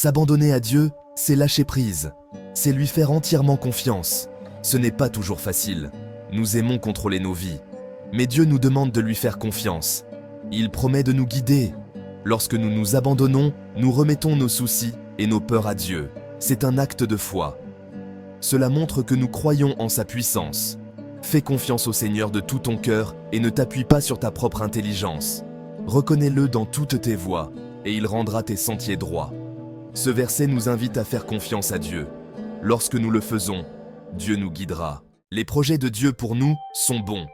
S'abandonner à Dieu, c'est lâcher prise. C'est lui faire entièrement confiance. Ce n'est pas toujours facile. Nous aimons contrôler nos vies. Mais Dieu nous demande de lui faire confiance. Il promet de nous guider. Lorsque nous nous abandonnons, nous remettons nos soucis et nos peurs à Dieu. C'est un acte de foi. Cela montre que nous croyons en sa puissance. Fais confiance au Seigneur de tout ton cœur et ne t'appuie pas sur ta propre intelligence. Reconnais-le dans toutes tes voies et il rendra tes sentiers droits. Ce verset nous invite à faire confiance à Dieu. Lorsque nous le faisons, Dieu nous guidera. Les projets de Dieu pour nous sont bons.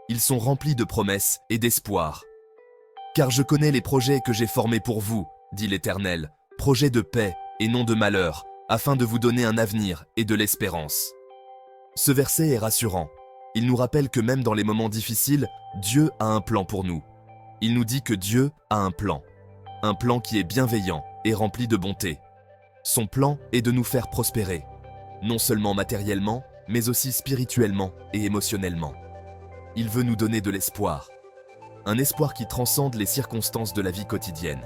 Ils sont remplis de promesses et d'espoir. Car je connais les projets que j'ai formés pour vous, dit l'Éternel, projets de paix et non de malheur, afin de vous donner un avenir et de l'espérance. Ce verset est rassurant. Il nous rappelle que même dans les moments difficiles, Dieu a un plan pour nous. Il nous dit que Dieu a un plan qui est bienveillant et rempli de bonté. Son plan est de nous faire prospérer, non seulement matériellement, mais aussi spirituellement et émotionnellement. Il veut nous donner de l'espoir, un espoir qui transcende les circonstances de la vie quotidienne.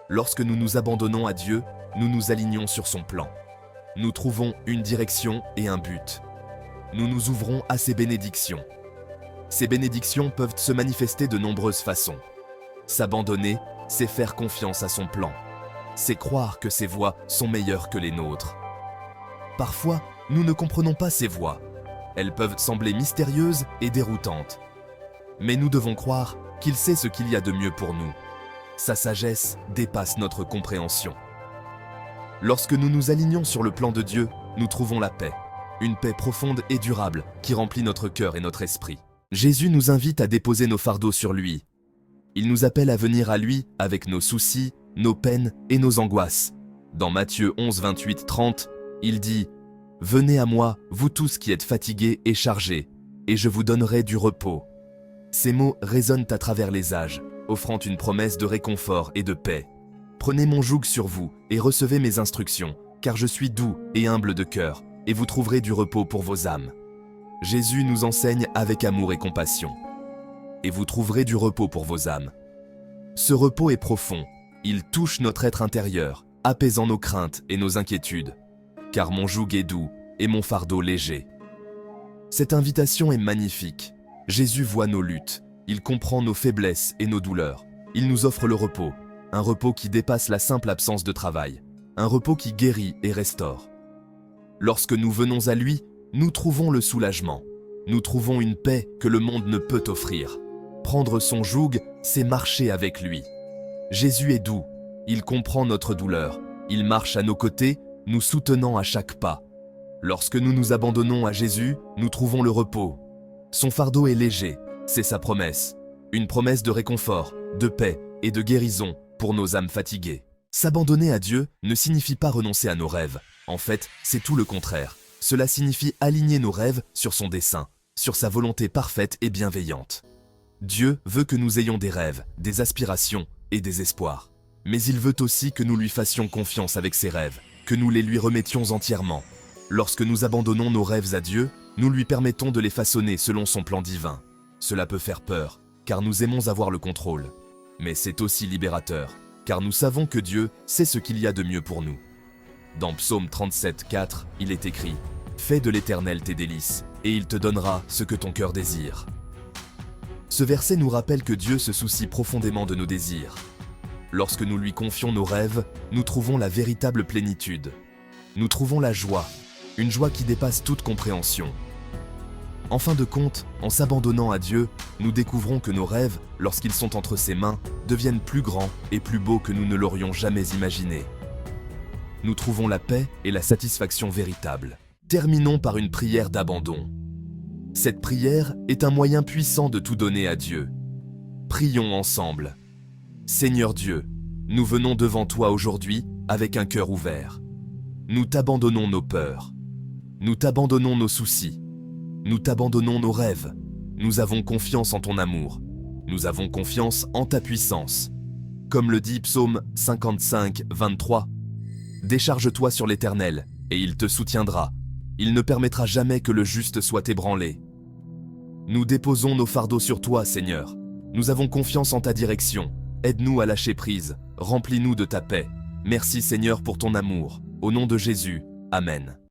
Lorsque nous nous abandonnons à Dieu, nous nous alignons sur son plan. Nous trouvons une direction et un but. Nous nous ouvrons à ses bénédictions. Ces bénédictions peuvent se manifester de nombreuses façons. S'abandonner, c'est faire confiance à son plan. C'est croire que ses voies sont meilleures que les nôtres. Parfois, nous ne comprenons pas ces voies. Elles peuvent sembler mystérieuses et déroutantes. Mais nous devons croire qu'il sait ce qu'il y a de mieux pour nous. Sa sagesse dépasse notre compréhension. Lorsque nous nous alignons sur le plan de Dieu, nous trouvons la paix. Une paix profonde et durable qui remplit notre cœur et notre esprit. Jésus nous invite à déposer nos fardeaux sur lui. Il nous appelle à venir à lui avec nos soucis, nos peines et nos angoisses. Dans Matthieu 11, 28, 30, il dit « Venez à moi, vous tous qui êtes fatigués et chargés, et je vous donnerai du repos. » Ces mots résonnent à travers les âges, offrant une promesse de réconfort et de paix. Prenez mon joug sur vous et recevez mes instructions, car je suis doux et humble de cœur, et vous trouverez du repos pour vos âmes. Jésus nous enseigne avec amour et compassion. Et vous trouverez du repos pour vos âmes. Ce repos est profond, il touche notre être intérieur, apaisant nos craintes et nos inquiétudes. Car mon joug est doux et mon fardeau léger. Cette invitation est magnifique. Jésus voit nos luttes, il comprend nos faiblesses et nos douleurs. Il nous offre le repos, un repos qui dépasse la simple absence de travail, un repos qui guérit et restaure. Lorsque nous venons à lui, nous trouvons le soulagement. Nous trouvons une paix que le monde ne peut offrir. Prendre son joug, c'est marcher avec lui. Jésus est doux, il comprend notre douleur, il marche à nos côtés, nous soutenant à chaque pas. Lorsque nous nous abandonnons à Jésus, nous trouvons le repos. Son fardeau est léger, c'est sa promesse. Une promesse de réconfort, de paix et de guérison pour nos âmes fatiguées. S'abandonner à Dieu ne signifie pas renoncer à nos rêves. En fait, c'est tout le contraire. Cela signifie aligner nos rêves sur son dessein, sur sa volonté parfaite et bienveillante. Dieu veut que nous ayons des rêves, des aspirations et des espoirs. Mais il veut aussi que nous lui fassions confiance avec ses rêves, que nous les lui remettions entièrement. Lorsque nous abandonnons nos rêves à Dieu, nous lui permettons de les façonner selon son plan divin. Cela peut faire peur, car nous aimons avoir le contrôle. Mais c'est aussi libérateur, car nous savons que Dieu sait ce qu'il y a de mieux pour nous. Dans Psaume 37, 4, il est écrit « Fais de l'Éternel tes délices, et il te donnera ce que ton cœur désire. » Ce verset nous rappelle que Dieu se soucie profondément de nos désirs. Lorsque nous lui confions nos rêves, nous trouvons la véritable plénitude. Nous trouvons la joie, une joie qui dépasse toute compréhension. En fin de compte, en s'abandonnant à Dieu, nous découvrons que nos rêves, lorsqu'ils sont entre ses mains, deviennent plus grands et plus beaux que nous ne l'aurions jamais imaginé. Nous trouvons la paix et la satisfaction véritable. Terminons par une prière d'abandon. Cette prière est un moyen puissant de tout donner à Dieu. Prions ensemble. Seigneur Dieu, nous venons devant toi aujourd'hui avec un cœur ouvert. Nous t'abandonnons nos peurs. Nous t'abandonnons nos soucis. Nous t'abandonnons nos rêves. Nous avons confiance en ton amour. Nous avons confiance en ta puissance. Comme le dit Psaume 55, 23, « Décharge-toi sur l'Éternel, et il te soutiendra. Il ne permettra jamais que le juste soit ébranlé. » Nous déposons nos fardeaux sur toi, Seigneur. Nous avons confiance en ta direction. Aide-nous à lâcher prise. Remplis-nous de ta paix. Merci Seigneur pour ton amour. Au nom de Jésus. Amen.